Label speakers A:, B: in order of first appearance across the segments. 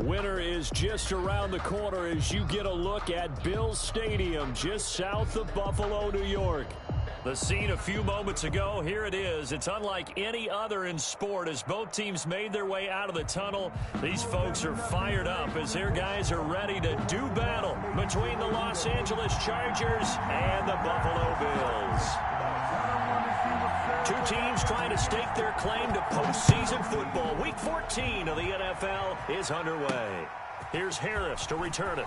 A: Winter is just around the corner as you get a look at Bills Stadium just south of Buffalo, New York. The scene a few moments ago, here it is. It's unlike any other in sport as both teams made their way out of the tunnel. These folks are fired up as their guys are ready to do battle between the Los Angeles Chargers and the Buffalo Bills. Two teams trying to stake their claim to postseason football. Week 14 of the NFL is underway. Here's Harris to return it.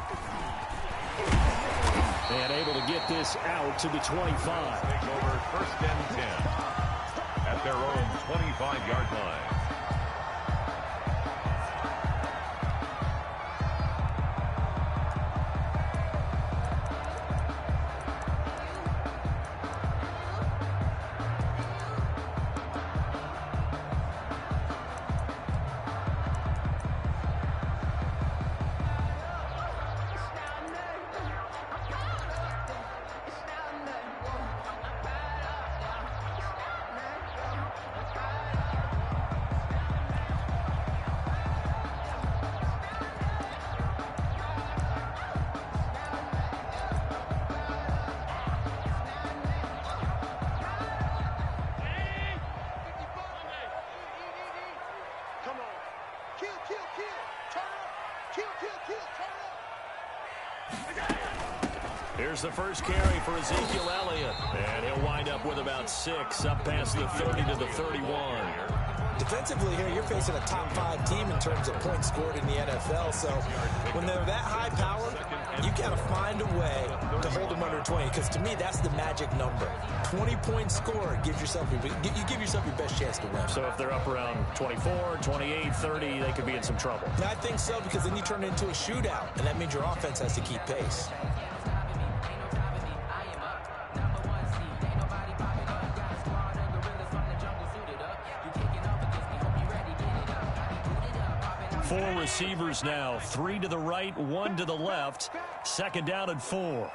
A: And able to get this out to the 25.
B: Take over 1st and 10 at their own 25-yard line.
A: Here's the first carry for Ezekiel Elliott. And he'll wind up with about 6 up past the 30 to the 31.
C: Defensively here, you're facing a top 5 team in terms of points scored in the NFL. So when they're that high powered, you got to find a way to hold them under 20. Because to me, that's the magic number. 20 points scored gives yourself you give yourself your best chance to win.
A: So if they're up around 24, 28, 30, they could be in some trouble.
C: I think so, because then you turn it into a shootout, and that means your offense has to keep pace.
A: Four receivers now, 3 to the right, 1 to the left. 2nd down and 4.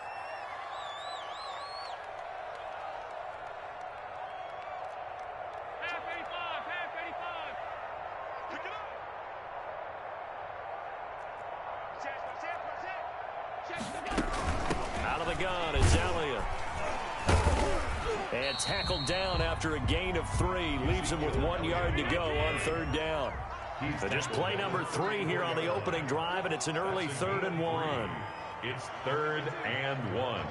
A: Out of the gun is Elliott. And tackled down after a gain of 3. Leaves him with 1 yard to go on 3rd down. So just play number 3 here on the opening drive, and it's an early 3rd and 1.
B: It's 3rd and 1.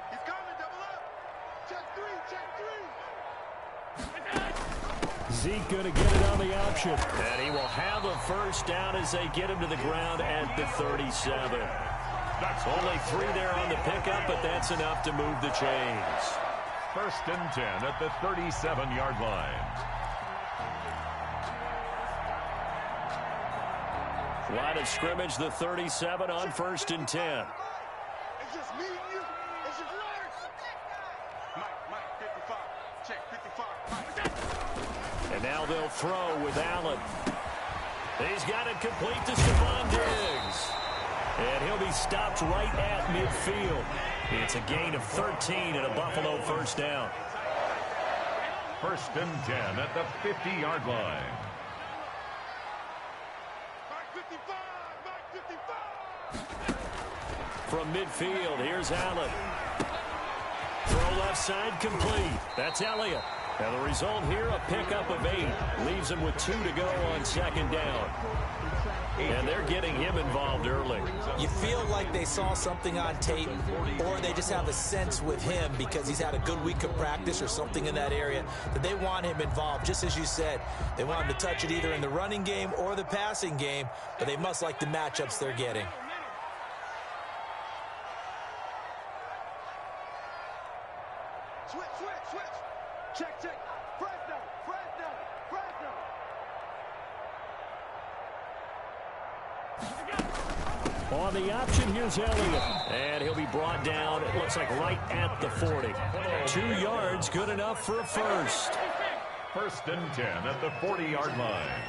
D: He's coming, double up. Check 3.
A: Zeke going to get it on the option. And he will have a first down as they get him to the ground at the 37. That's only 3 there on the pickup, but that's enough to move the chains.
B: 1st and 10 at the 37-yard line.
A: Line of scrimmage, the 37 on 1st and 10.
D: It's just me and you. It's just Lawrence. Mike, 55. Check, 55.
A: And now they'll throw with Allen. He's got it complete to Stephon Diggs. And he'll be stopped right at midfield. It's a gain of 13 and a Buffalo first down.
B: 1st and 10 at the 50-yard line.
A: From midfield, here's Allen. Throw left side complete. That's Elliott. And the result here, a pickup of 8. Leaves him with 2 to go on 2nd down. And they're getting him involved early.
C: You feel like they saw something on tape, or they just have a sense with him because he's had a good week of practice or something in that area that they want him involved. Just as you said, they want him to touch it either in the running game or the passing game, but they must like the matchups they're getting.
D: Switch. Check. Fresno.
A: On the option, here's Elliott. And he'll be brought down, it looks like right at the 40. 2 yards, good enough for a first.
B: 1st and 10 at the 40-yard line.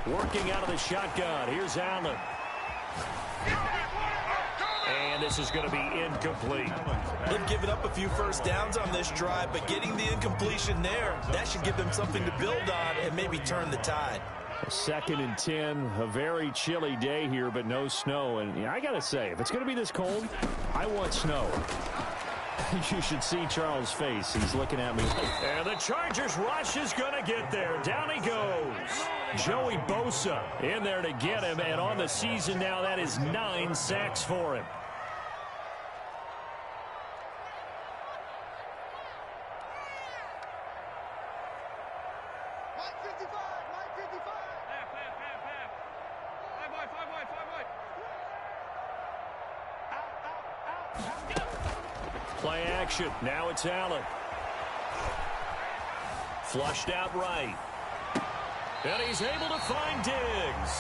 B: Working out of the shotgun, here's Allen. And
A: this is going to be incomplete.
C: They've given up a few first downs on this drive, but getting the incompletion there, that should give them something to build on and maybe turn the tide.
A: 2nd and 10, a very chilly day here, but no snow. And I got to say, if it's going to be this cold, I want snow. You should see Charles' face. He's looking at me. And the Chargers rush is going to get there. Down he goes. Joey Bosa in there to get him. And on the season now, that is 9 sacks for him. Play action. Now it's Allen. Flushed out right. And he's able to find Diggs.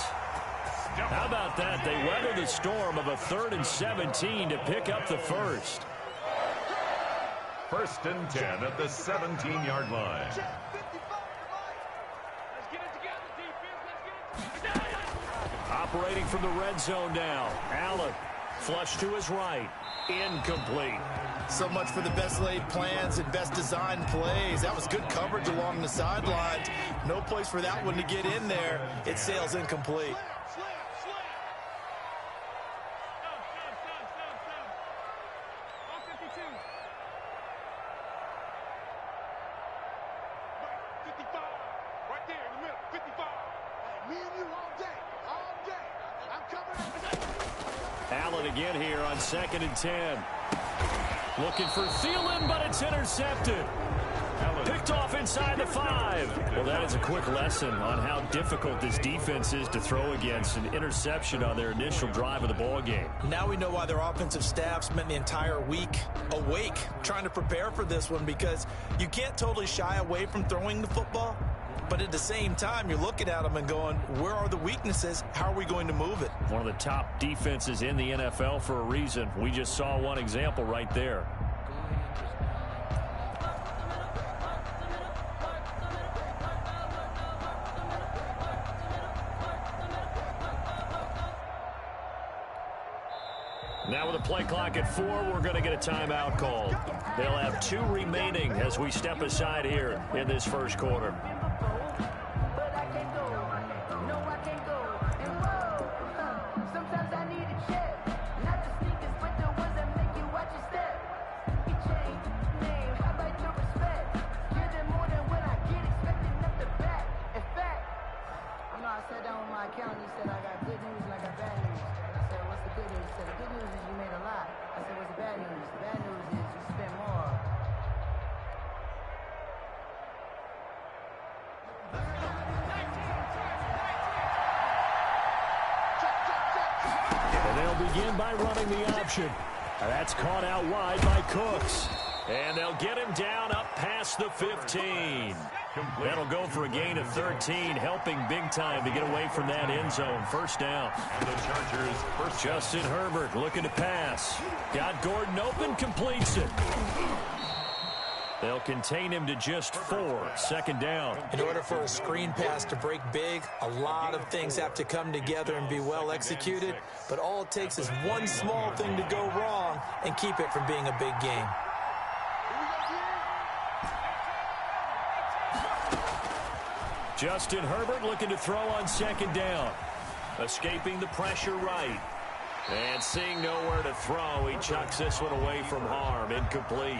A: How about that? They weather the storm of a 3rd and 17 to pick up the first.
B: 1st and 10 at the 17-yard line.
A: Operating from the red zone now. Allen. Flush to his right. Incomplete.
C: So much for the best laid plans and best designed plays. That was good coverage along the sidelines. No place for that one to get in there. It sails incomplete.
D: Right there in the middle, 55. Me and you all day. I'm coming.
A: Allen again here on 2nd and 10. Looking for Thielen, but it's intercepted. Picked off inside the 5. Well, that is a quick lesson on how difficult this defense is to throw against. An interception on their initial drive of the ball game.
C: Now we know why their offensive staff spent the entire week awake trying to prepare for this one, because you can't totally shy away from throwing the football. But at the same time, you're looking at them and going, where are the weaknesses? How are we going to move it?
A: One of the top defenses in the NFL for a reason. We just saw one example right there. Now with a play clock at 4, we're going to get a timeout called. They'll have 2 remaining as we step aside here in this first quarter. Begin by running the option. That's caught out wide by Cooks. And they'll get him down up past the 15. That'll go for a gain of 13, helping big time to get away from that end zone. First down.
B: And the Chargers first.
A: Justin Herbert looking to pass. Got Gordon open, completes it. They'll contain him to just 4. Second down.
C: In order for a screen pass to break big, a lot of things have to come together and be well executed. But all it takes is one small thing to go wrong and keep it from being a big game.
A: Justin Herbert looking to throw on second down. Escaping the pressure right. And seeing nowhere to throw, he chucks this one away from harm. Incomplete.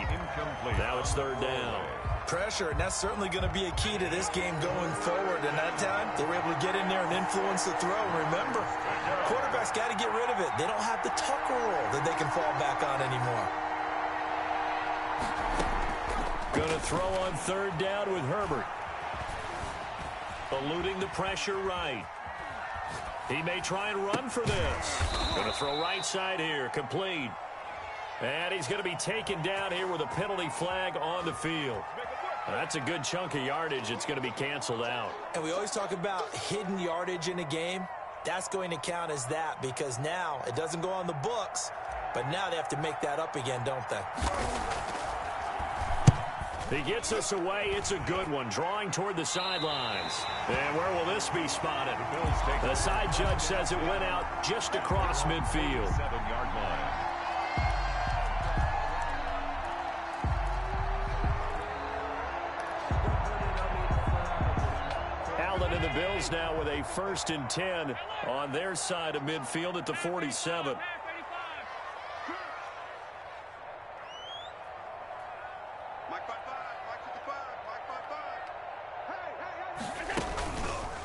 A: Now it's third down.
C: Pressure, and that's certainly going to be a key to this game going forward. And that time, they were able to get in there and influence the throw. Remember, quarterback's got to get rid of it. They don't have the tucker roll that they can fall back on anymore.
A: Going to throw on third down with Herbert. Eluding the pressure right. He may try and run for this. Going to throw right side here. Complete. And he's going to be taken down here with a penalty flag on the field. That's a good chunk of yardage. It's going to be canceled out.
C: And we always talk about hidden yardage in a game. That's going to count as that, because now it doesn't go on the books, but now they have to make that up again, don't they?
A: He gets us away. It's a good one. Drawing toward the sidelines. And where will this be spotted? The side judge says it went out just across midfield.
B: 7-yard line.
A: Bills now with a 1st and 10 on their side of midfield at the 47.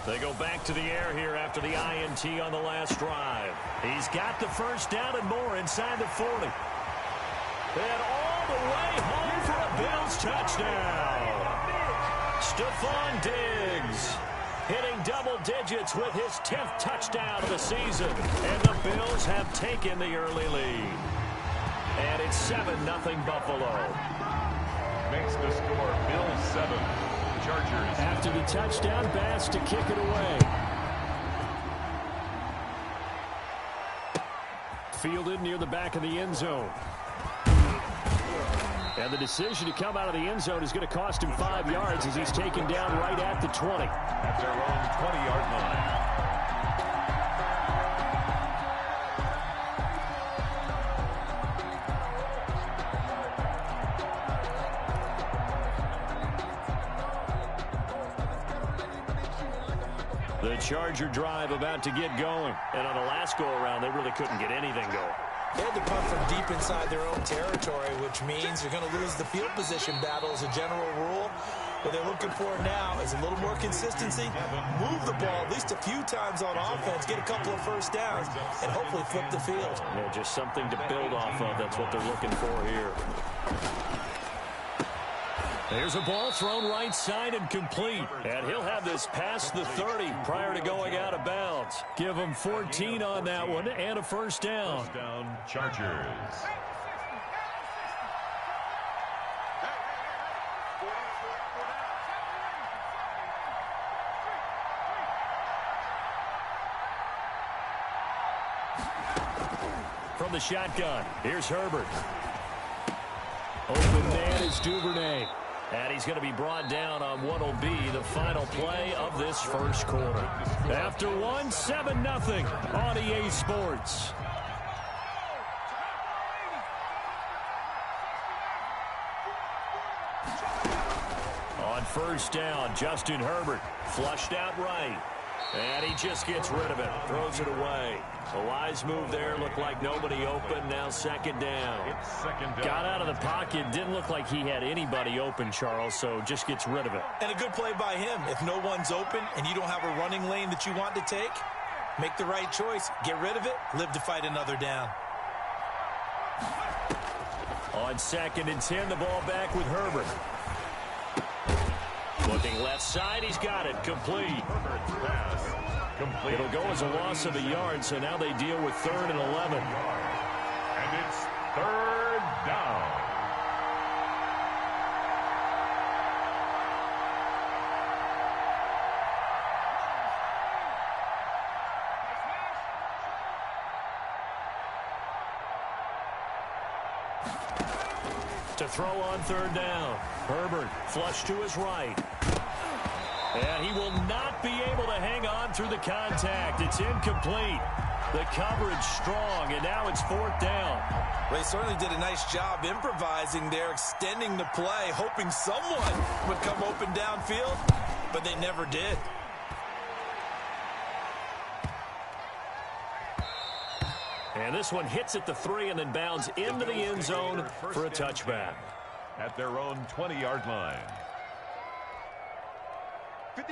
A: They go back to the air here after the INT on the last drive. He's got the 1st down and more inside the 40. And all the way home for a Bills touchdown. Stephon Diggs hitting double digits with his 10th touchdown of the season. And the Bills have taken the early lead. And it's 7-0 Buffalo.
B: Makes the score Bills 7. Chargers.
A: After the touchdown, Bass to kick it away. Fielded near the back of the end zone. And the decision to come out of the end zone is going to cost him 5 yards as he's taken down right at the 20.
B: At their own 20-yard line.
A: The Charger drive about to get going. And on the last go-around, they really couldn't get anything going.
C: They had to punt from deep inside their own territory, which means you're going to lose the field position battle as a general rule. What they're looking for now is a little more consistency, move the ball at least a few times on offense, get a couple of 1st downs, and hopefully flip the field.
A: Yeah, just something to build off of. That's what they're looking for here. There's a ball thrown right side and complete. And he'll have this past the 30 prior to going out of bounds. Give him 14 on that one and a 1st down.
B: 1st down, Chargers.
A: From the shotgun, here's Herbert. Open man is Duvernay. And he's going to be brought down on what will be the final play of this 1st quarter. After 7-0 on EA Sports. On 1st down, Justin Herbert flushed out right. And he just gets rid of it, throws it away. A wise move there, looked like nobody open, now 2nd down.
B: It's 2nd down.
A: Got out of the pocket, didn't look like he had anybody open, Charles, so just gets rid of it.
C: And a good play by him. If no one's open and you don't have a running lane that you want to take, make the right choice, get rid of it, live to fight another down.
A: On 2nd and 10, the ball back with Herbert. Looking left side, he's got it, complete.
B: Herbert's pass. Complete.
A: It'll go as a loss of a yard, so now they deal with 3rd and 11.
B: And it's 3rd down.
A: To throw on 3rd down. Herbert flush to his right. And he will not be able to hang on through the contact. It's incomplete. The coverage strong, and now it's 4th down.
C: They certainly did a nice job improvising there, extending the play, hoping someone would come open downfield, but they never did.
A: And this one hits at the 3 and then bounds into the end zone for a touchback.
B: At their own 20-yard line.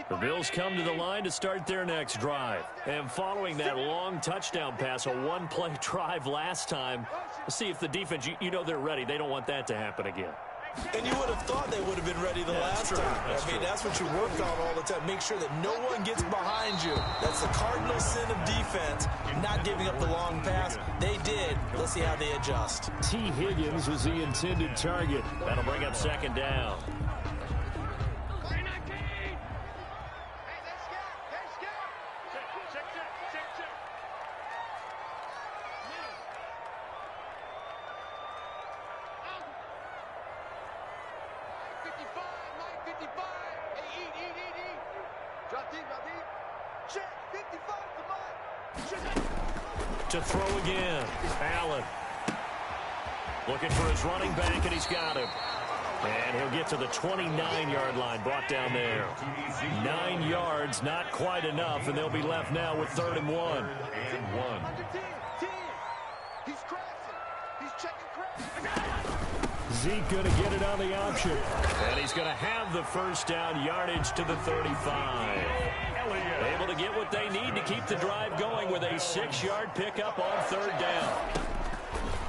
A: The Bills come to the line to start their next drive. And following that long touchdown pass, a 1-play drive last time, let's see if the defense, you know they're ready. They don't want that to happen again.
C: And you would have thought they would have been ready the last time. That's what you work on all the time. Make sure that no one gets behind you. That's the cardinal sin of defense, not giving up the long pass. They did. Let's see how they adjust.
A: T. Higgins was the intended target. That'll bring up 2nd down. To throw again. Allen. Looking for his running back, and he's got him. And he'll get to the 29-yard line, brought down there. 9 yards, not quite enough, and they'll be left now with 3rd and 1.
D: He's crashing. He's checking crash.
A: Zeke going to get it on the option. And he's going to have the first down, yardage to the 35. Able to get what they need to keep the drive going with a 6-yard pickup on 3rd down.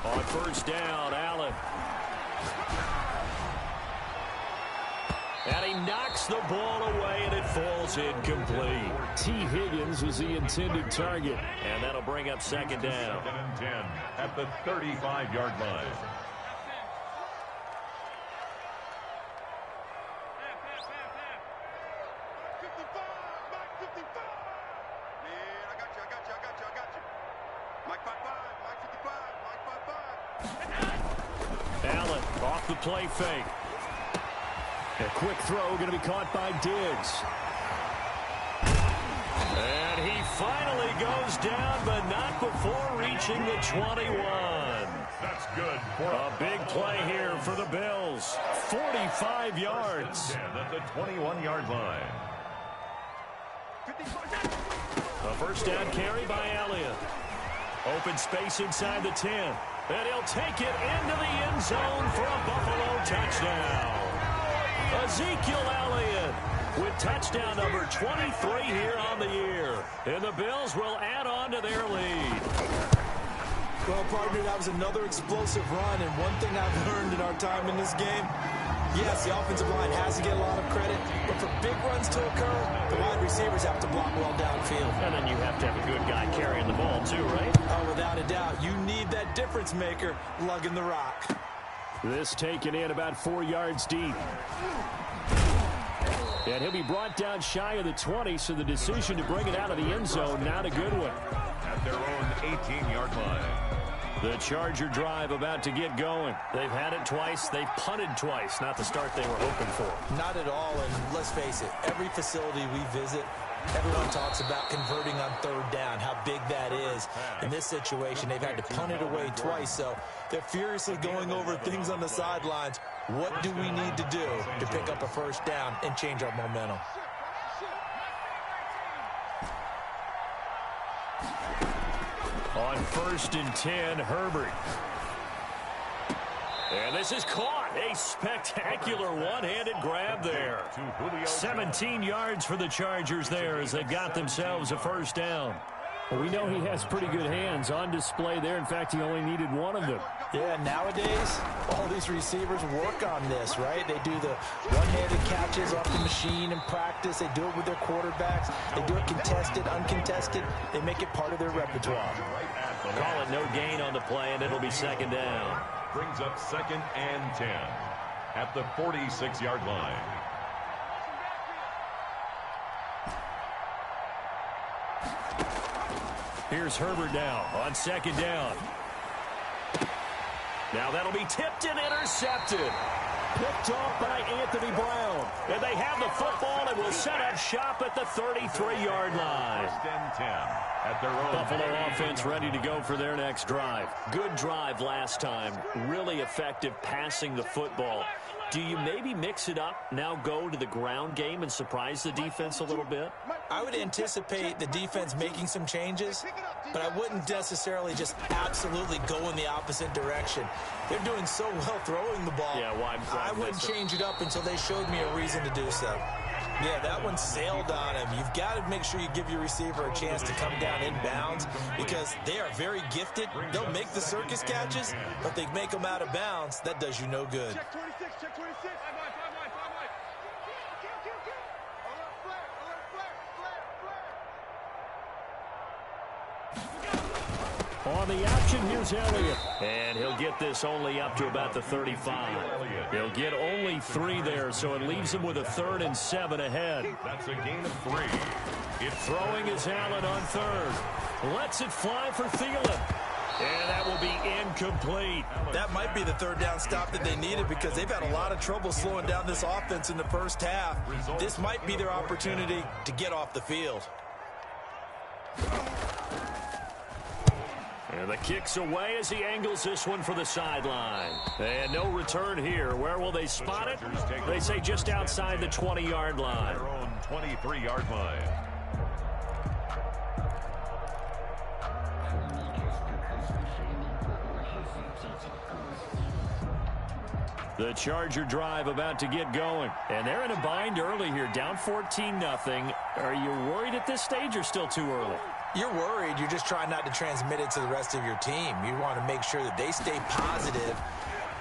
A: On 1st down, Allen. And he knocks the ball away, and it falls incomplete. T. Higgins was the intended target. And that'll bring up 2nd down.
B: 2nd and 10 at the 35-yard line.
A: Allen off the play fake. A quick throw going to be caught by Diggs. And he finally goes down, but not before reaching the 21.
B: That's good.
A: A big play here for the Bills. 45 yards.
B: At the 21-yard line.
A: A 1st down carry by Elliott. Open space inside the 10. And he'll take it into the end zone for a Buffalo touchdown. Ezekiel Elliott with touchdown number 23 here on the year. And the Bills will add on to their lead.
C: Well, partner, that was another explosive run. And one thing I've learned in our time in this game, yes, the offensive line has to get a lot of credit. But for big runs to occur, the wide receivers have to block well downfield.
A: And then you have to have a good guy carrying the ball too, right?
C: Oh, without a doubt. You need that difference maker lugging the rock.
A: This taken in about 4 yards deep. And he'll be brought down shy of the 20, so the decision to bring it out of the end zone, not a good one.
B: At their own 18-yard line.
A: The Charger drive about to get going. They've had it twice. They've punted twice. Not the start they were hoping for.
C: Not at all, and let's face it, every facility we visit, everyone talks about converting on 3rd down, how big that is. In this situation, they've had to punt it away twice, so they're furiously going over things on the sidelines. What do we need to do to pick up a 1st down and change our momentum?
A: On 1st and 10, Herbert. And this is caught. A spectacular one-handed grab there. 17 yards for the Chargers there as they've got themselves a 1st down. Well, we know he has pretty good hands on display there. In fact, he only needed one of them.
C: Yeah, nowadays, all these receivers work on this, right? They do the one-handed catches off the machine in practice. They do it with their quarterbacks. They do it contested, uncontested. They make it part of their repertoire.
A: Call it no gain on the play, and it'll be 2nd down.
B: Brings up 2nd and 10 at the 46-yard line.
A: Here's Herbert now on 2nd down. Now that'll be tipped and intercepted. Picked off by Anthony Brown. And they have the football and will set up shop at the 33-yard line.
B: 1st and 10 at their own.
A: Buffalo offense ready to go for their next drive. Good drive last time. Really effective passing the football. Do you maybe mix it up, now go to the ground game and surprise the defense a little bit?
C: I would anticipate the defense making some changes, but I wouldn't necessarily just absolutely go in the opposite direction. They're doing so well throwing the ball.
A: Yeah, why
C: I wouldn't change it up until they showed me a reason to do so. Yeah, that one sailed on him. You've got to make sure you give your receiver a chance to come down in bounds because they are very gifted. They'll make the circus catches, but they make them out of bounds. That does you no good.
D: Check 26, check 26.
A: On the action, here's Elliott. And he'll get this only up to about the 35. He'll get only 3 there, so it leaves him with a 3rd and 7 ahead.
B: That's a gain of 3.
A: Throwing is Allen on 3rd. Lets it fly for Thielen. And that will be incomplete.
C: That might be the 3rd down stop that they needed because they've had a lot of trouble slowing down this offense in the first half. This might be their opportunity to get off the field.
A: And And the kick's away as he angles this one for the sideline. And no return here. Where will they spot it? They say just outside the 20-yard line.
B: Their own 23-yard line.
A: The Charger drive about to get going. And they're in a bind early here, down 14-0. Are you worried at this stage or still too early?
C: You're worried. You're just trying not to transmit it to the rest of your team. You want to make sure that they stay positive.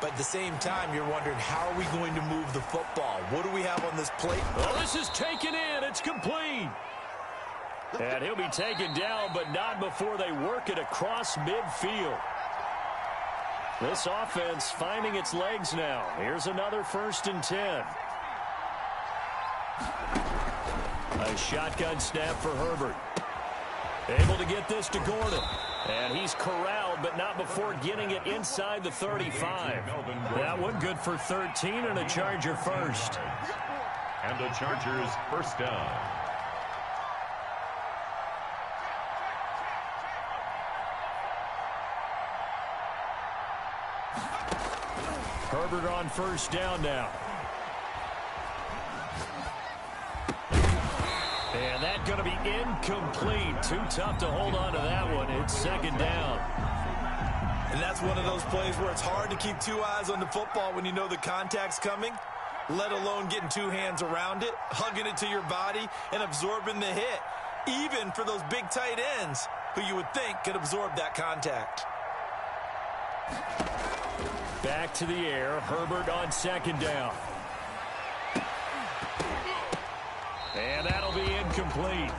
C: But at the same time, you're wondering, how are we going to move the football? What do we have on this plate?
A: Oh, this is taken in. It's complete. And he'll be taken down, but not before they work it across midfield. This offense finding its legs now. Here's another 1st and 10. A shotgun snap for Herbert. Able to get this to Gordon. And he's corralled, but not before getting it inside the 35. That one good for 13 and a Charger first.
B: And the Chargers first down.
A: Herbert on 1st down now. And that's going to be incomplete. Too tough to hold on to that one. It's 2nd down.
C: And that's one of those plays where it's hard to keep 2 eyes on the football when you know the contact's coming, let alone getting 2 hands around it, hugging it to your body, and absorbing the hit, even for those big tight ends who you would think could absorb that contact.
A: Back to the air. Herbert on 2nd down. And that'll be incomplete.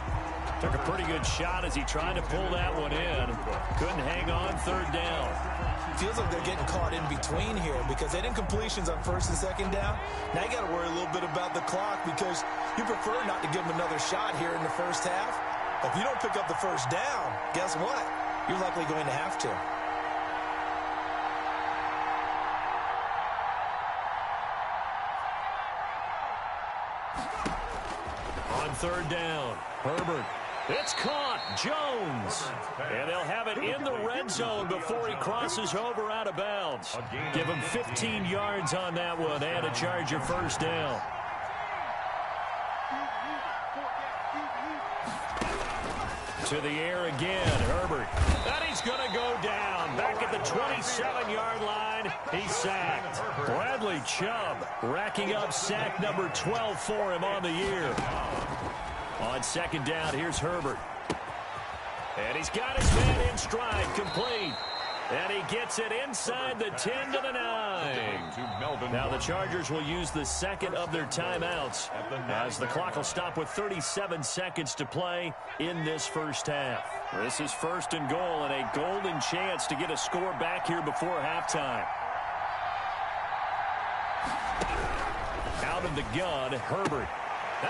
A: Took a pretty good shot as he tried to pull that one in. Couldn't hang on. 3rd down.
C: Feels like they're getting caught in between here because they did incompletions on 1st and 2nd down. Now you got to worry a little bit about the clock because you prefer not to give them another shot here in the 1st half. If you don't pick up the 1st down, guess what? You're likely going to have to.
A: On 3rd down, Herbert. It's caught. Jones. And they'll have it in the red zone before he crosses over out of bounds. Give him 15 yards on that one and a Charger 1st down. To the air again, Herbert. And he's going to go down. Back at the 27-yard line, he's sacked. Bradley Chubb racking up sack number 12 for him on the year. On 2nd down, here's Herbert. And he's got his man in stride, complete. And he gets it inside the 10 to the 9. Now the Chargers will use the 2nd of their timeouts as the clock will stop with 37 seconds to play in this 1st half. This is 1st and goal and a golden chance to get a score back here before halftime. Out of the gun, Herbert.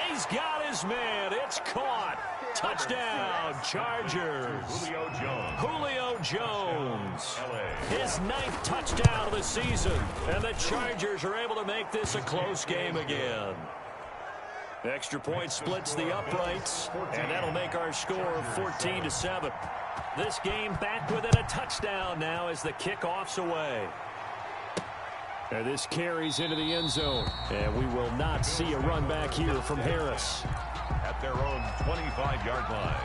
A: He's got his man. It's caught. Touchdown, Chargers. Julio Jones. His 9th touchdown of the season. And the Chargers are able to make this a close game again. Extra point splits the uprights. And that'll make our score 14-7. This game back within a touchdown now as the kickoff's away. And this carries into the end zone. And we will not see a run back here from Harris.
B: At their own 25-yard line.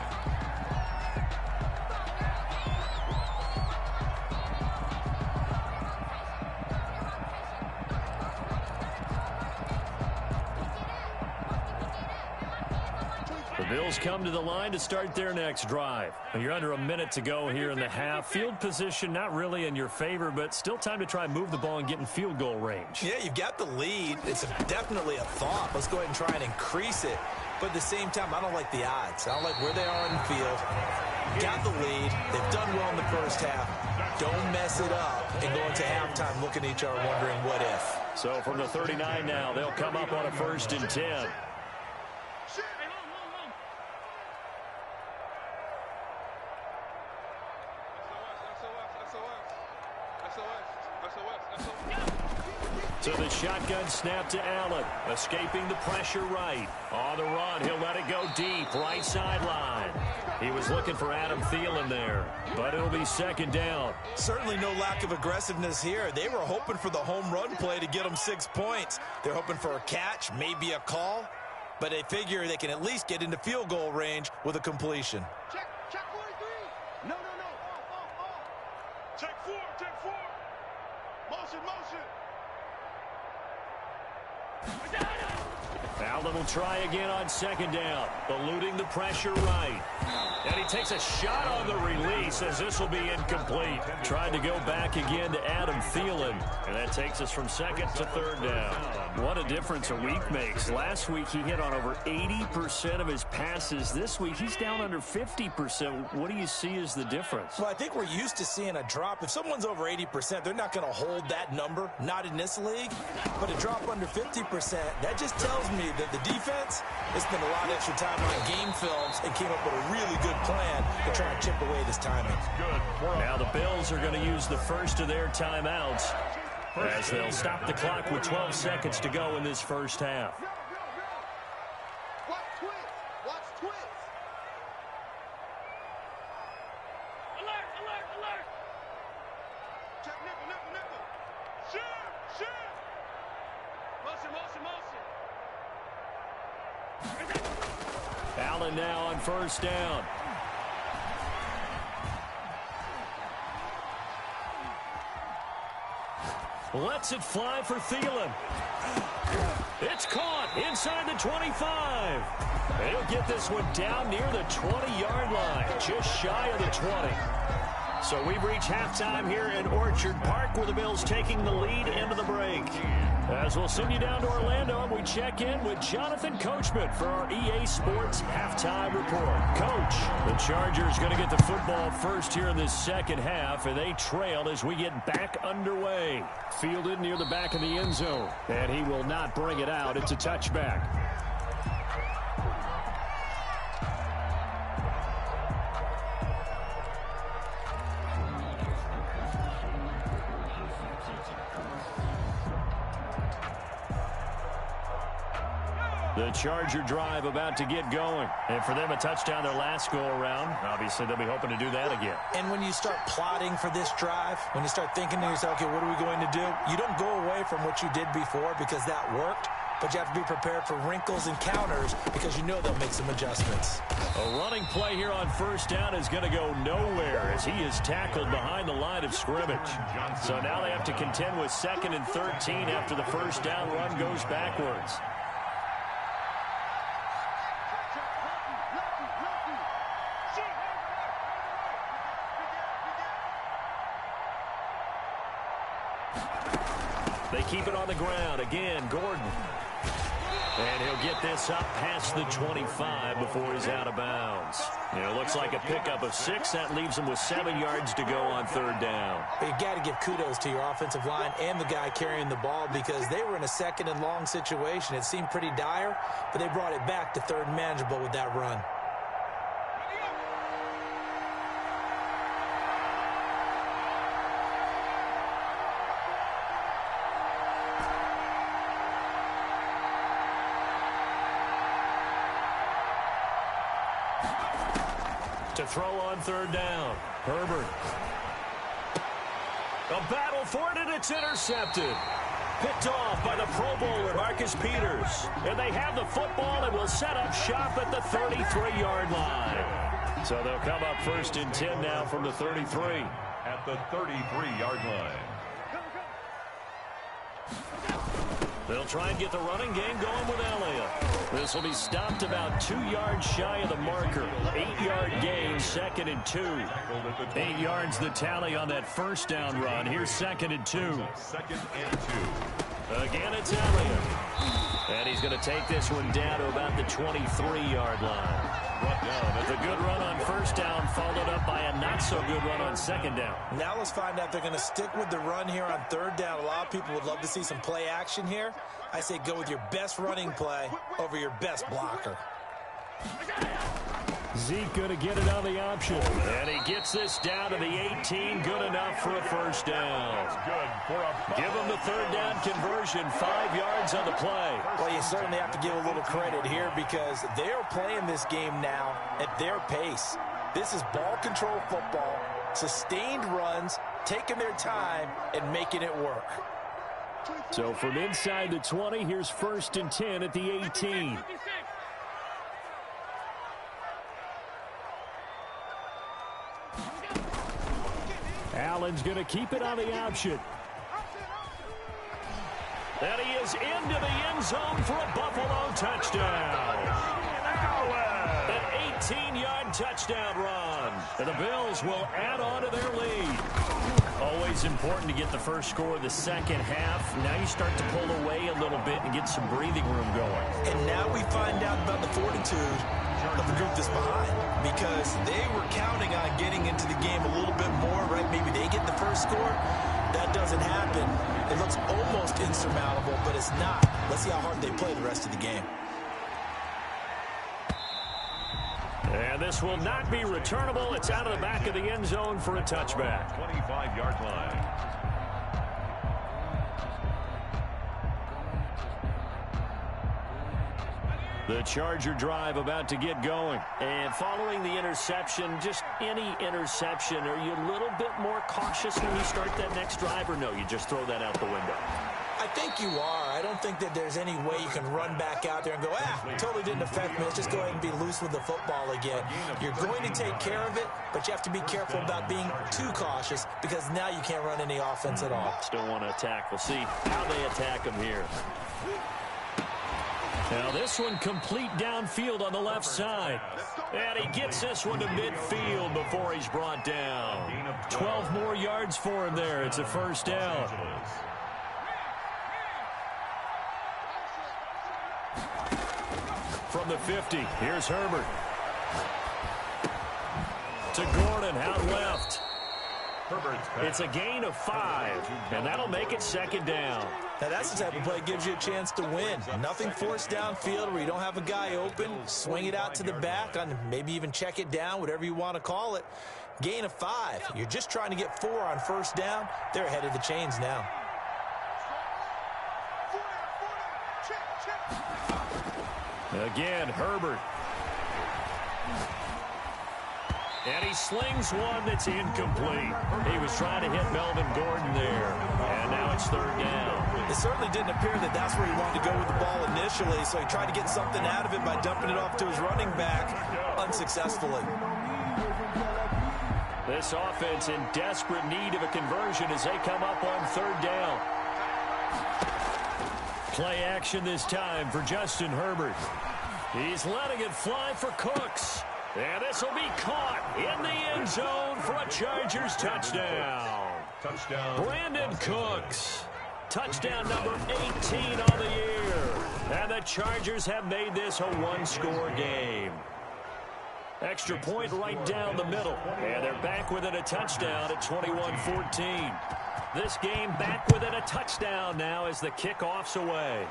A: The Bills come to the line to start their next drive. You're under a minute to go here in the half. Field position not really in your favor, but still time to try and move the ball and get in field goal range.
C: Yeah, you've got the lead. It's definitely a thought. Let's go ahead and try and increase it. But at the same time, I don't like the odds. I don't like where they are in the field. Got the lead. They've done well in the 1st half. Don't mess it up and go into halftime looking at each other wondering what if.
A: So from the 39 now, they'll come up on a 1st and 10. So the shotgun snap to Allen, escaping the pressure right. On the run, he'll let it go deep, right sideline. He was looking for Adam Thielen there, but it'll be second down.
C: Certainly no lack of aggressiveness here. They were hoping for the home run play to get them 6 points. They're hoping for a catch, maybe a call, but they figure they can at least get into field goal range with a completion.
D: Check 43. No. Check 4. Motion.
A: Allen will try again on second down, eluding the pressure right. And he takes a shot on the release as this will be incomplete. Tried to go back again to Adam Thielen, and that takes us from second to third down. What a difference a week makes. Last week he hit on over 80% of his passes. This week he's down under 50%. What do you see as the difference?
C: Well, I think we're used to seeing a drop. If someone's over 80%, they're not going to hold that number, not in this league. But a drop under 50%, that just tells me that the defense has spent a lot of extra time on game films and came up with a really good plan to try and chip away this timing.
A: Now the Bills are going to use the first of their timeouts as they'll stop the clock with 12 seconds to go in this first half.
D: Watch twist. Alert. Check nickel. Shoot. Motion.
A: Allen now on first down. Lets it fly for Thielen. It's caught inside the 25. He'll get this one down near the 20-yard line, just shy of the 20. So we've reached halftime here in Orchard Park, where the Bills taking the lead into the break. As we'll send you down to Orlando, we check in with Jonathan Coachman for our EA Sports Halftime Report. Coach, the Chargers going to get the football first here in this second half, and they trail as we get back underway. Fielded near the back of the end zone, and he will not bring it out. It's a touchback. The Charger drive about to get going. And for them, a touchdown their last go-around. Obviously, they'll be hoping to do that again.
C: And when you start plotting for this drive, when you start thinking to yourself, okay, what are we going to do? You don't go away from what you did before because that worked, but you have to be prepared for wrinkles and counters because you know they'll make some adjustments.
A: A running play here on first down is going to go nowhere as he is tackled behind the line of scrimmage. So now they have to contend with 2nd and 13 after the first down run goes backwards. They keep it on the ground. Again, Gordon. And he'll get this up past the 25 before he's out of bounds. It looks like a pickup of 6. That leaves him with 7 yards to go on third down.
C: But you got to give kudos to your offensive line and the guy carrying the ball because they were in a 2nd and long situation. It seemed pretty dire, but they brought it back to 3rd and manageable with that run.
A: To throw on third down, Herbert. A battle for it, and it's intercepted. Picked off by the Pro Bowler, Marcus Peters. And they have the football and will set up shop at the 33-yard line. So they'll come up 1st and 10 now from the 33.
B: At the 33-yard line.
A: They'll try and get the running game going with Elliott. This will be stopped about 2 yards shy of the marker. 8-yard gain, 2nd and 2. 8 yards the tally on that first down run. Here's 2nd and 2.
B: 2nd and 2.
A: Again, it's Elliott. And he's going to take this one down to about the 23-yard line. The good run on first down followed up by a not-so-good run on second down.
C: Now let's find out if they're going to stick with the run here on third down. A lot of people would love to see some play action here. I say go with your best running play over your best blocker.
A: Zeke going to get it on the option. And he gets this down to the 18. Good enough for a first down. Give him the third down conversion. 5 yards on the play.
C: Well, you certainly have to give a little credit here because they're playing this game now at their pace. This is ball control football, sustained runs, taking their time, and making it work.
A: So from inside the 20, here's 1st and 10 at the 18. Allen's going to keep it on the option. And he is into the end zone for a Buffalo touchdown. An 18-yard touchdown run. And the Bills will add on to their lead. Always important to get the first score of the second half. Now you start to pull away a little bit and get some breathing room going.
C: And now we find out about the fortitude of the group that's behind, because they were counting on getting into the game a little bit more, right? Maybe they get the first score. That doesn't happen. It looks almost insurmountable, but it's not. Let's see how hard they play the rest of the game.
A: And this will not be returnable. It's out of the back of the end zone for a touchback.
B: 25-yard line.
A: The Charger drive about to get going. And following the interception, just any interception, are you a little bit more cautious when you start that next drive, or no, you just throw that out the window?
C: I think you are. I don't think that there's any way you can run back out there and go, it totally didn't affect me. Let's just go ahead and be loose with the football again. You're going to take care of it, but you have to be careful about being too cautious because now you can't run any offense at all.
A: Still want to attack. We'll see how they attack them here. Now this one complete downfield on the left side. And he gets this one to midfield before he's brought down. 12 more yards for him there. It's a first down. From the 50, here's Herbert. To Gordon, out left. It's a gain of 5, and that'll make it second down.
C: Now that's the type of play that gives you a chance to win. Nothing forced downfield where you don't have a guy open. Swing it out to the back, and maybe even check it down, whatever you want to call it. Gain of 5. You're just trying to get 4 on first down. They're ahead of the chains now.
A: Again, Herbert. And he slings one that's incomplete. He was trying to hit Melvin Gordon there. And now it's third down.
C: It certainly didn't appear that that's where he wanted to go with the ball initially, so he tried to get something out of it by dumping it off to his running back unsuccessfully.
A: This offense in desperate need of a conversion as they come up on third down. Play action this time for Justin Herbert. He's letting it fly for Cooks. And this will be caught in the end zone for a Chargers touchdown. Brandon Cooks. Touchdown number 18 on the year. And the Chargers have made this a one-score game. Extra point right down the middle. And they're back within a touchdown at 21-14. This game back within a touchdown now as the kickoff's away.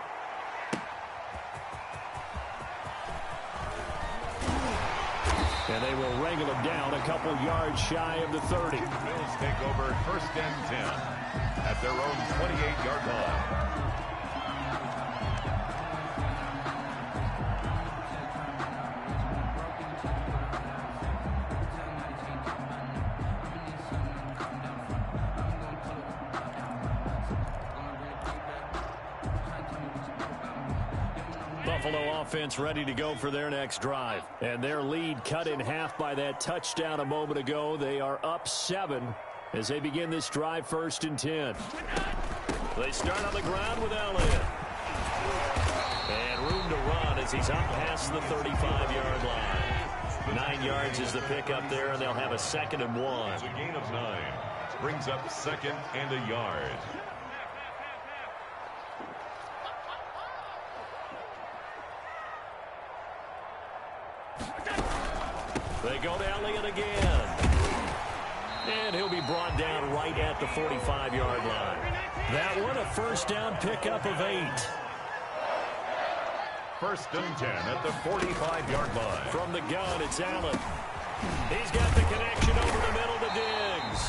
A: And they will wrangle him down a couple yards shy of the 30.
B: Bills take over 1st and 10 at their own 28-yard line.
A: Buffalo offense ready to go for their next drive. And their lead cut in half by that touchdown a moment ago. They are up 7 as they begin this drive 1st and 10. They start on the ground with Elliott. And room to run as he's up past the 35-yard line. 9 yards is the pickup there, and they'll have a 2nd and 1.
B: It's a gain of 9. Brings up 2nd and a yard.
A: They go to Elliott again. And he'll be brought down right at the 45-yard line. That one a first down pickup of 8.
B: first and 10 at the 45-yard line.
A: From the gun, it's Allen. He's got the connection over the middle to Diggs.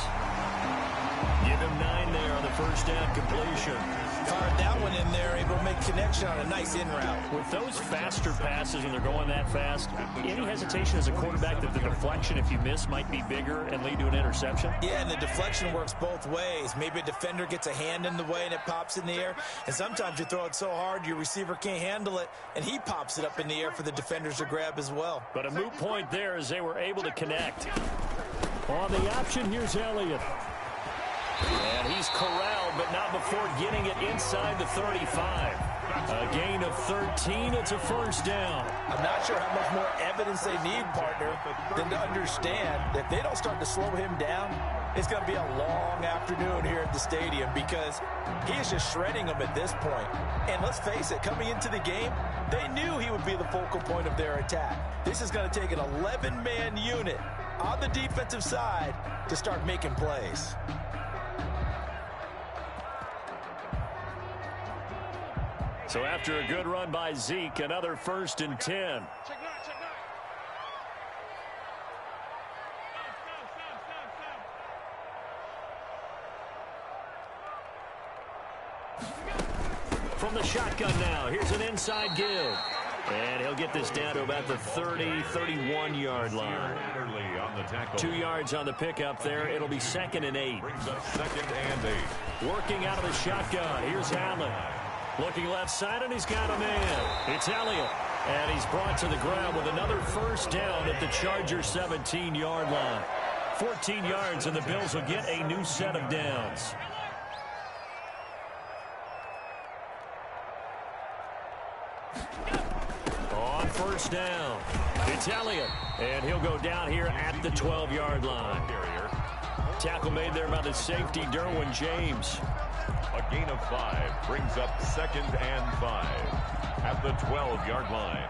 A: Give him 9 there on the first down completion.
C: Fired that one in there, able to make connection on a nice in route.
A: With those faster passes when they're going that fast, any hesitation as a quarterback that the deflection, if you miss, might be bigger and lead to an interception?
C: Yeah, and the deflection works both ways. Maybe a defender gets a hand in the way and it pops in the air. And sometimes you throw it so hard your receiver can't handle it, and he pops it up in the air for the defenders to grab as well.
A: But a moot point there as they were able to connect. On the option, here's Elliott. And he's corralled, but not before getting it inside the 35. A gain of 13. It's a first down.
C: I'm not sure how much more evidence they need, partner, than to understand that if they don't start to slow him down, it's going to be a long afternoon here at the stadium because he is just shredding them at this point. And let's face it, coming into the game, they knew he would be the focal point of their attack. This is going to take an 11-man unit on the defensive side to start making plays.
A: So after a good run by Zeke, another first and 10. From the shotgun now, here's an inside give. And he'll get this down to about the 30, 31-yard line. 2 yards on the pickup there. It'll be 2nd and 8.
B: Brings up 2nd and 8.
A: Working out of the shotgun. Here's Allen. Looking left side, and he's got a man. It's Elliott. And he's brought to the ground with another first down at the Chargers' 17-yard line. 14 yards, and the Bills will get a new set of downs. On first down, it's Elliott. And he'll go down here at the 12-yard line. Tackle made there by the safety, Derwin James.
B: A gain of 5 brings up 2nd and 5 at the 12-yard line.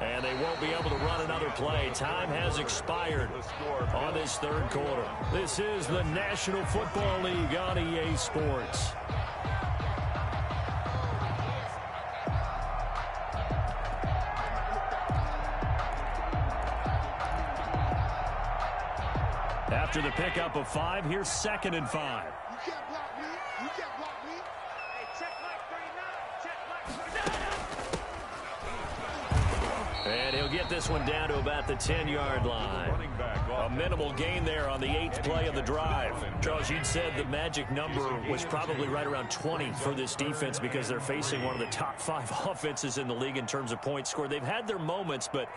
A: And they won't be able to run another play. Time has expired on this third quarter. This is the National Football League on EA Sports. After the pickup of 5, here's 2nd and 5.
D: You can't block me. You can't block me. Hey, check Mike 39. Check Mike 39.
A: And he'll get this one down to about the 10-yard line. A minimal gain there on the 8th play of the drive. Charles, you'd said the magic number was probably right around 20 for this defense because they're facing one of the top 5 offenses in the league in terms of points scored. They've had their moments, but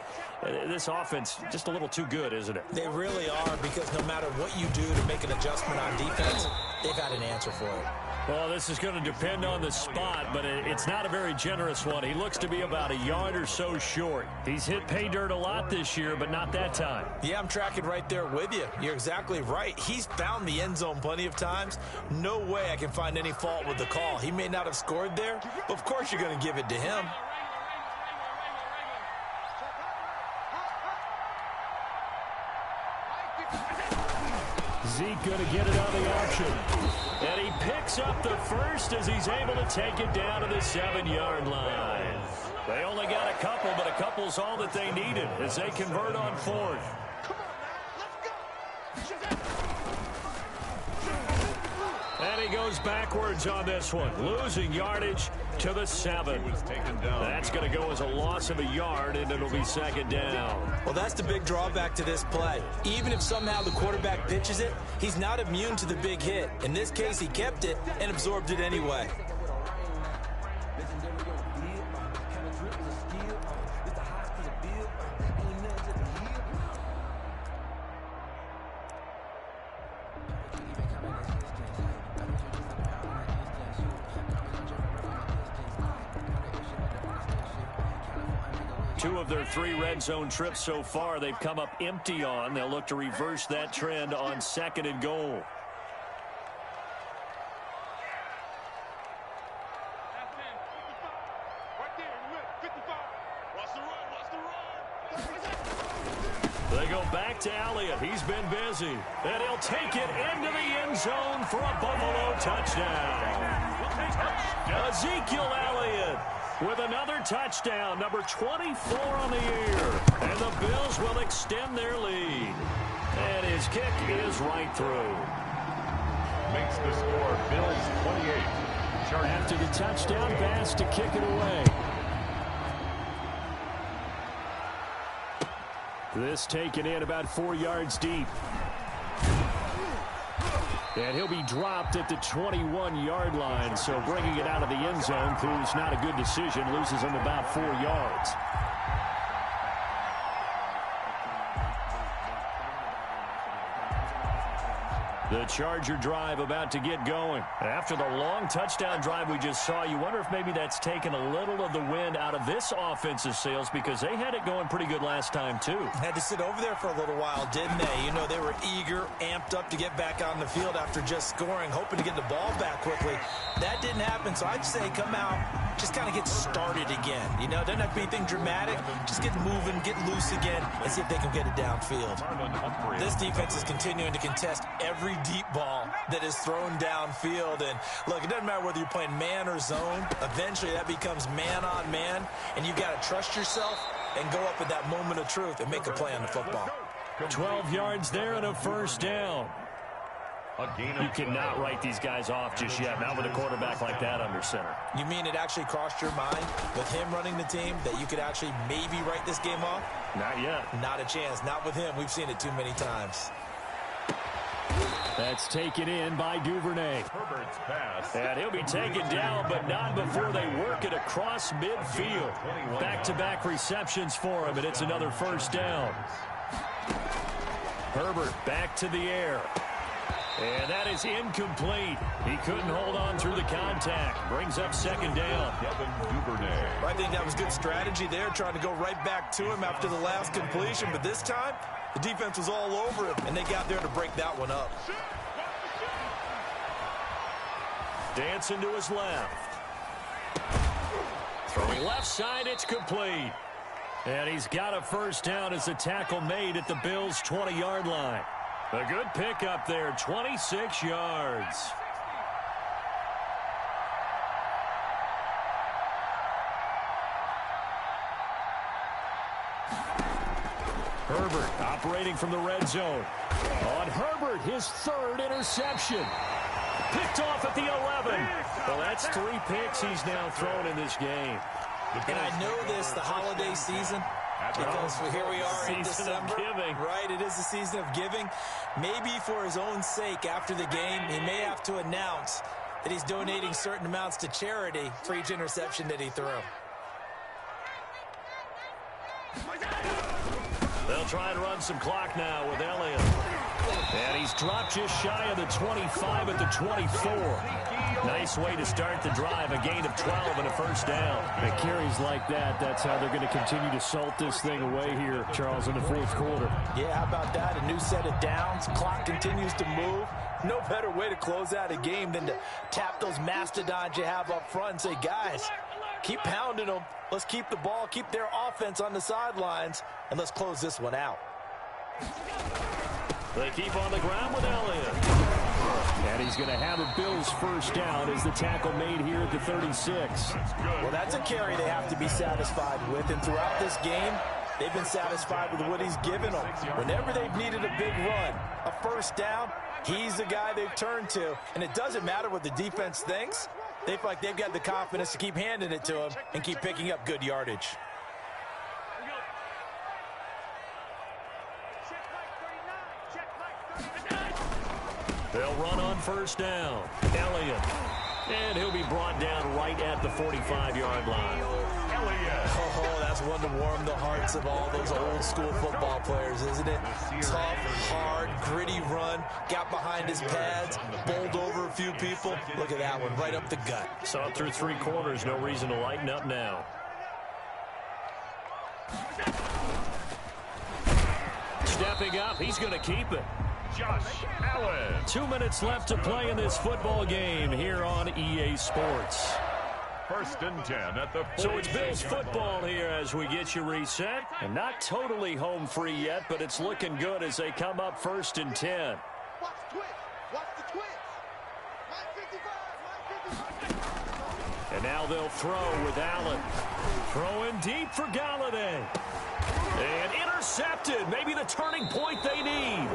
A: this offense just a little too good, isn't it?
C: They really are, because no matter what you do to make an adjustment on defense, they've had an answer for it.
A: Well, this is going to depend on the spot, but it's not a very generous one. He looks to be about a yard or so short. He's hit pay dirt a lot this year, but not that time.
C: Yeah, I'm tracking right there with you. You're exactly right. He's found the end zone plenty of times. No way I can find any fault with the call. He may not have scored there, but of course you're going to give it to him.
A: Zeke going to get it on the option. And he picks up the first as he's able to take it down to the 7-yard line. They only got a couple, but a couple's all that they needed as they convert on 4th. And he goes backwards on this one, losing yardage to the 7. That's going to go as a loss of a yard, and it'll be 2nd down.
C: Well, that's the big drawback to this play. Even if somehow the quarterback pitches it, he's not immune to the big hit. In this case, he kept it and absorbed it anyway.
A: Two of their 3 red zone trips so far, they've come up empty on. They'll look to reverse that trend on 2nd and goal. They go back to Elliott. He's been busy. And he'll take it into the end zone for a Buffalo touchdown. Ezekiel Elliott with another touchdown, number 24 on the year. And the Bills will extend their lead. And his kick is right through.
B: Makes the score Bills 28.
A: After the touchdown pass to kick it away. This taken in about 4 yards deep. And he'll be dropped at the 21-yard line. So bringing it out of the end zone proves not a good decision. Loses him about 4 yards. The Charger drive about to get going. After the long touchdown drive we just saw, you wonder if maybe that's taken a little of the wind out of this offensive sails, because they had it going pretty good last time too.
C: Had to sit over there for a little while, didn't they? You know, they were eager, amped up to get back on the field after just scoring, hoping to get the ball back quickly. That didn't happen, so I'd say come out, just kind of get started again. You know, doesn't have to be anything dramatic. Just get moving, get loose again, and see if they can get it downfield. This defense is continuing to contest every deep ball that is thrown downfield. And look, it doesn't matter whether you're playing man or zone. Eventually that becomes man on man, and you've got to trust yourself and go up at that moment of truth and make a play on the football.
A: 12 yards there and a first down. You cannot write these guys off just yet, not with a quarterback like that under center.
C: You mean it actually crossed your mind with him running the team that you could actually maybe write this game off?
A: Not yet.
C: Not a chance. Not with him. We've seen it too many times.
A: That's taken in by Duvernay.
B: Herbert's pass.
A: And he'll be taken down, but not before they work it across midfield. Back-to-back receptions for him, and it's another first down. Herbert back to the air. And that is incomplete. He couldn't hold on through the contact. Brings up second down.
B: Duvernay.
C: I think that was good strategy there, trying to go right back to him after the last completion. But this time, the defense was all over him, and they got there to break that one up.
A: Dancing to his left. Throwing left side, it's complete. And he's got a first down as the tackle made at the Bills' 20-yard line. A good pickup there, 26 yards. Herbert operating from the red zone. On Herbert, his third interception. Picked off at the 11. Well, that's 3 picks he's now thrown in this game.
C: And I know this, the holiday season, because here we are in December. Right, it is the season of giving. Maybe for his own sake, after the game, he may have to announce that he's donating certain amounts to charity for each interception that he threw.
A: They'll try and run some clock now with Elliott. And he's dropped just shy of the 25 at the 24. Nice way to start the drive, a gain of 12 and a first down. The carries like that, that's how they're going to continue to salt this thing away here, Charles, in the fourth quarter.
C: Yeah, how about that? A new set of downs. Clock continues to move. No better way to close out a game than to tap those mastodons you have up front and say, guys, keep pounding them. Let's keep the ball, keep their offense on the sidelines, and let's close this one out.
A: They keep on the ground with Elliott. And he's going to have a Bills first down as the tackle made here at the 36.
C: Well, that's a carry they have to be satisfied with. And throughout this game, they've been satisfied with what he's given them. Whenever they've needed a big run, a first down, he's the guy they've turned to. And it doesn't matter what the defense thinks. They feel like they've got the confidence to keep handing it to him and keep picking up good yardage.
A: They'll run on first down. Elliott. And he'll be brought down right at the 45-yard line.
B: Elliott.
C: Oh, that's one to warm the hearts of all those old school football players, isn't it? Tough, hard, gritty run. Got behind his pads, bowled over a few people. Look at that one, right up the gut.
A: Saw it through 3 quarters. No reason to lighten up now. Stepping up, he's going to keep it.
B: Josh Allen.
A: 2 minutes left to play in this football game here on EA Sports.
B: First and 10 at the 40.
A: So it's Bills football here as we get you reset. And not totally home free yet, but it's looking good as they come up first and 10.
D: Watch the twist. Watch the twist. 955.
A: And now they'll throw with Allen. Throwing deep for Galladay. And intercepted. Maybe the turning point they need.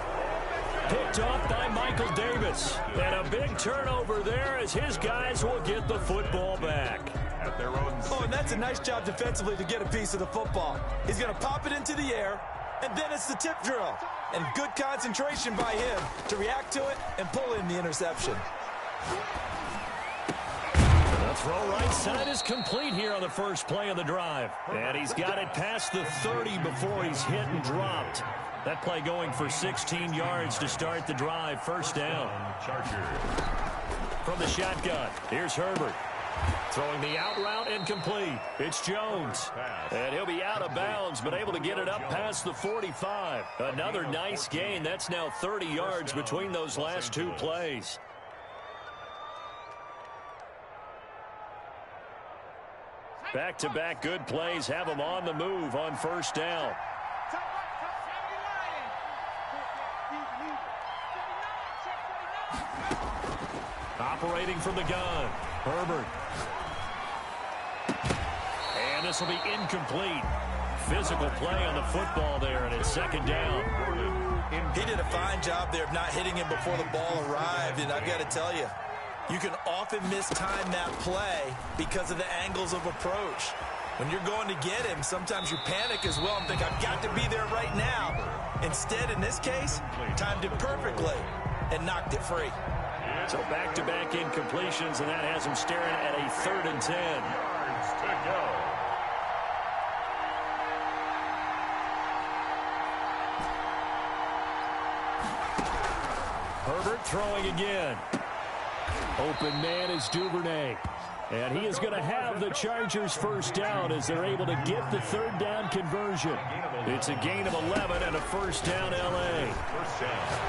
A: Picked off by Michael Davis. And a big turnover there as his guys will get the football back.
B: At their own.
C: Oh, and that's a nice job defensively to get a piece of the football. He's going to pop it into the air, and then it's the tip drill. And good concentration by him to react to it and pull in the interception.
A: The throw right side is complete here on the first play of the drive. And he's got it past the 30 before he's hit and dropped. That play going for 16 yards to start the drive. First down.
B: Chargers.
A: From the shotgun, here's Herbert. Throwing the out route incomplete. It's Jones. And he'll be out of bounds, but able to get it up past the 45. Another nice gain. That's now 30 yards between those last two plays. Back-to-back good plays have them on the move on first down. Operating from the gun, Herbert. And this will be incomplete. Physical play on the football there, and it's second down.
C: He did a fine job there of not hitting him before the ball arrived, and I've got to tell you, you can often mistime that play because of the angles of approach. When you're going to get him, sometimes you panic as well and think, I've got to be there right now. Instead, in this case, timed it perfectly and knocked it free.
A: So back-to-back incompletions, and that has him staring at a 3rd and 10.
B: Yards to go.
A: Herbert throwing again. Open man is Duvernay. And he is going to have the Chargers first down as they're able to get the 3rd down conversion. It's a gain of 11 and a first down L.A.
B: First down.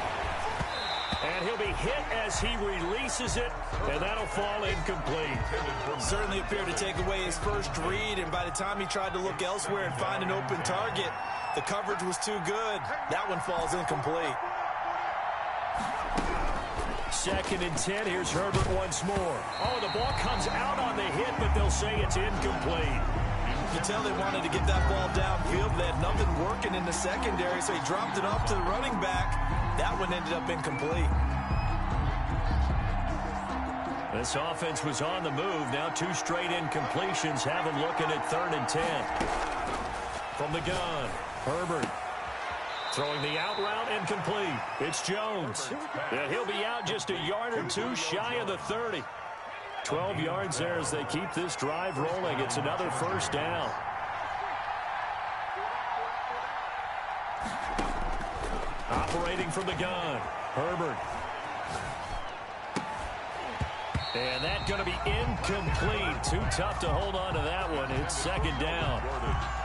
A: And he'll be hit as he releases it, and that'll fall incomplete.
C: Certainly appeared to take away his first read, and by the time he tried to look elsewhere and find an open target, the coverage was too good. That one falls incomplete.
A: 2nd and 10. Here's Herbert once more. Oh, the ball comes out on the hit, but they'll say it's incomplete.
C: You can tell they wanted to get that ball downfield. They had nothing working in the secondary, so he dropped it off to the running back. That one ended up incomplete.
A: This offense was on the move. Now 2 straight incompletions have them looking at 3rd and 10. From the gun, Herbert. Throwing the out route incomplete. It's Jones. Yeah, he'll be out just a yard or 2 shy of the 30. 12 yards there as they keep this drive rolling. It's another first down. Operating from the gun, Herbert. And that's going to be incomplete. Too tough to hold on to that one. It's 2nd down.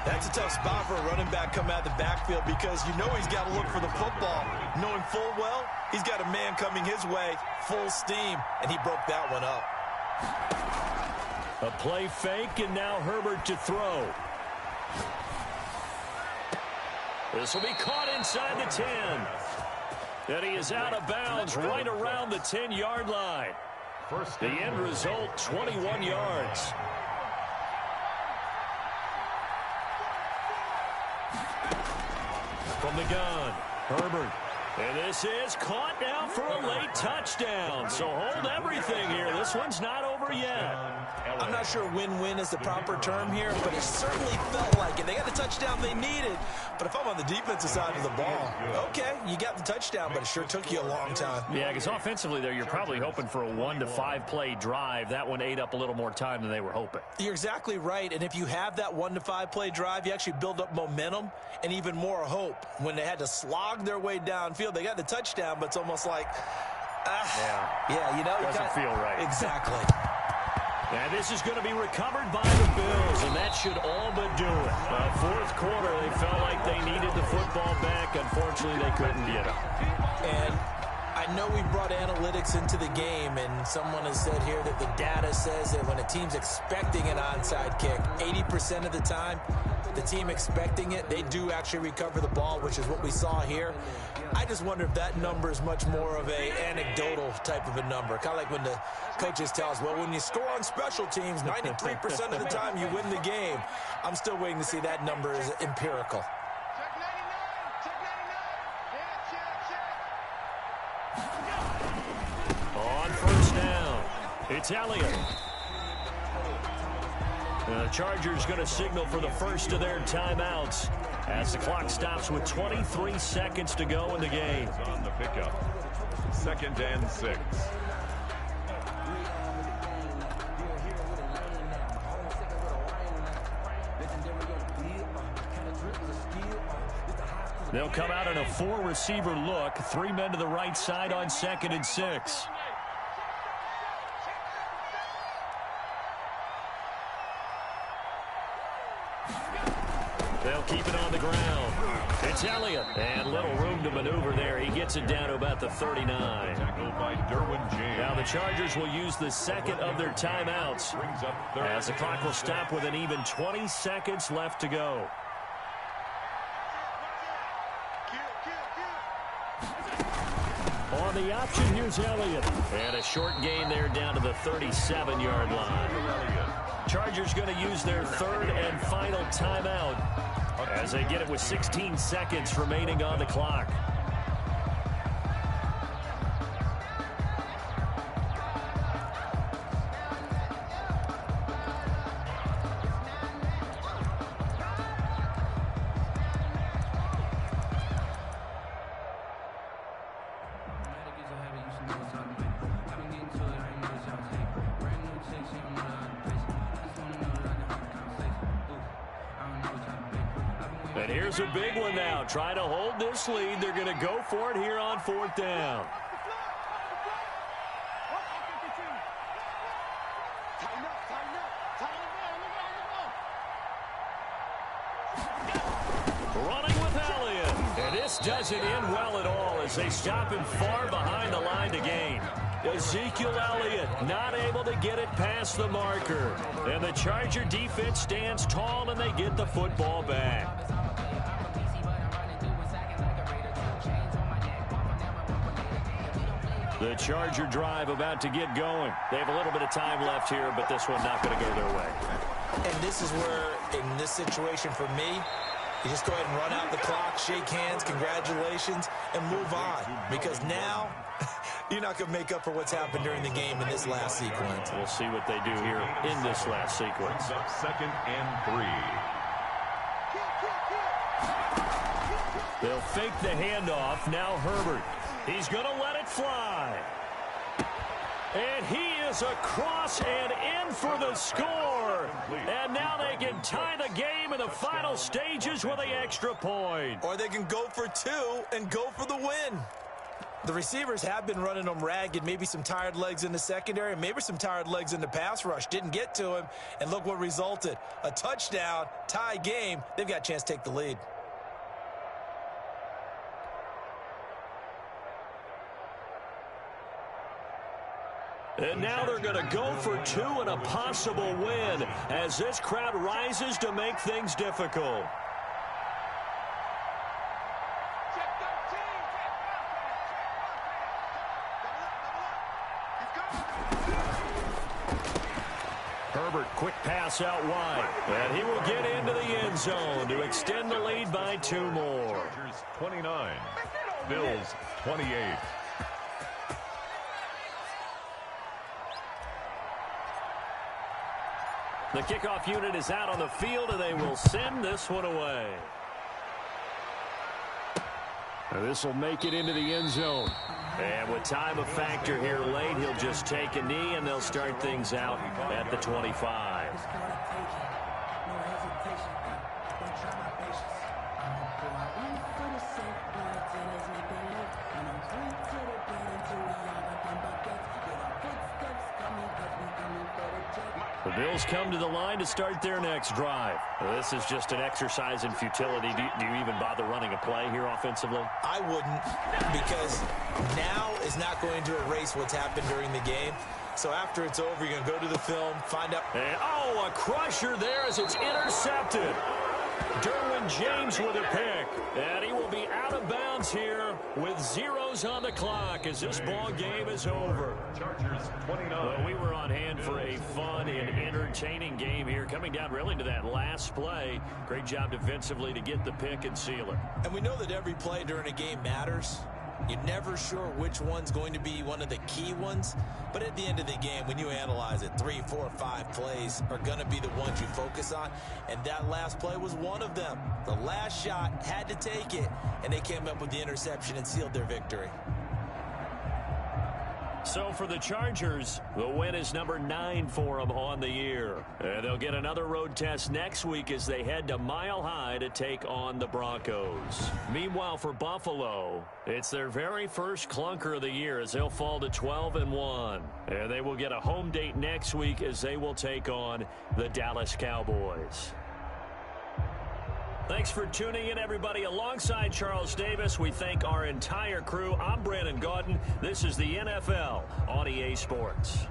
C: That's a tough spot for a running back coming out of the backfield because you know he's got to look for the football. Knowing full well, he's got a man coming his way, full steam, and he broke that one up.
A: A play fake, and now Herbert to throw. This will be caught inside the 10. And he is out of bounds right around the 10-yard line. The end result, 21 yards. From the gun, Herbert. And this is caught now for a late touchdown. So hold everything here. This one's not over yet.
C: I'm not sure win-win is the proper term here, but it certainly felt like it. They got the touchdown they needed. But if I'm on the defensive side of the ball, okay, you got the touchdown, but it sure took you a long time.
A: Yeah, because offensively there, you're probably hoping for a 1 to 5 play drive. That one ate up a little more time than they were hoping.
C: You're exactly right. And if you have that 1 to 5 play drive, you actually build up momentum and even more hope. When they had to slog their way downfield, they got the touchdown, but it's almost like, yeah, you know,
A: doesn't feel right.
C: Exactly.
A: And this is going to be recovered by the Bills, and that should all but do it. 4th quarter, they felt like they needed the football back. Unfortunately, they couldn't get it.
C: And I know we brought analytics into the game, and someone has said here that the data says that when a team's expecting an onside kick, 80% of the time, the team expecting it, they do actually recover the ball, which is what we saw here. I just wonder if that number is much more of a anecdotal type of a number. Kind of like when the coaches tell us, well, when you score on special teams, 93% of the time you win the game. I'm still waiting to see that number is empirical.
A: On first down, it's Elliott. The Chargers going to signal for the first of their timeouts as the clock stops with 23 seconds to go in the game.
B: On the pickup. 2nd and 6.
A: They'll come out in a 4-receiver look. 3 men to the right side on 2nd and 6. They'll keep it on the ground. It's Elliott. And little room to maneuver there. He gets it down to about the 39.
B: Tackled by Derwin James.
A: Now the Chargers will use the second of their timeouts as the clock will stop with an even 20 seconds left to go. On the option, here's Elliott. And a short gain there down to the 37-yard line. Chargers going to use their third and final timeout as they get it with 16 seconds remaining on the clock. And here's a big one now. Trying to hold this lead. They're going to go for it here on 4th down. Running with Elliott. And this doesn't end well at all as they stop him far behind the line to gain. Ezekiel Elliott not able to get it past the marker. And the Charger defense stands tall and they get the football back. The Charger drive about to get going. They have a little bit of time left here, but this one not going to go their way.
C: And this is where, in this situation for me, you just go ahead and run out the clock, shake hands, congratulations, and move on. Because now, you're not going to make up for what's happened during the game in this last sequence.
A: We'll see what they do here in this last sequence.
B: 2nd and
A: 3. They'll fake the handoff. Now Herbert. He's going to let it fly. And he is across and in for the score. And now they can tie the game in the final stages with the extra point.
C: Or they can go for 2 and go for the win. The receivers have been running them ragged. Maybe some tired legs in the secondary, maybe some tired legs in the pass rush. Didn't get to him, and look what resulted. A touchdown, tie game. They've got a chance to take the lead.
A: And now they're going to go for 2 and a possible win as this crowd rises to make things difficult. Herbert, quick pass out wide. And he will get into the end zone to extend the lead by 2 more.
B: Chargers 29, Bills 28.
A: The kickoff unit is out on the field, and they will send this one away. This will make it into the end zone. And with time a factor here late, he'll just take a knee, and they'll start things out at the 25. The Bills come to the line to start their next drive. This is just an exercise in futility. Do you even bother running a play here offensively?
C: I wouldn't, because now is not going to erase what's happened during the game. So after it's over, you're going to go to the film, find out.
A: And, a crusher there as it's intercepted. Derwin James with a pick. And he will be out of bounds here with zeros on the clock as this ball game is over.
B: Chargers 29.
A: Well, we were on hand for a fun and entertaining game here, coming down really to that last play. Great job defensively to get the pick and seal it.
C: And we know that every play during a game matters. You're never sure which one's going to be one of the key ones. But at the end of the game, when you analyze it, 3, 4, 5 plays are going to be the ones you focus on. And that last play was one of them. The last shot had to take it, and they came up with the interception and sealed their victory.
A: So for the Chargers, the win is number 9 for them on the year. And they'll get another road test next week as they head to Mile High to take on the Broncos. Meanwhile, for Buffalo, it's their very first clunker of the year as they'll fall to 12-1. And they will get a home date next week as they will take on the Dallas Cowboys. Thanks for tuning in, everybody. Alongside Charles Davis, we thank our entire crew. I'm Brandon Gaudin. This is the NFL on EA Sports.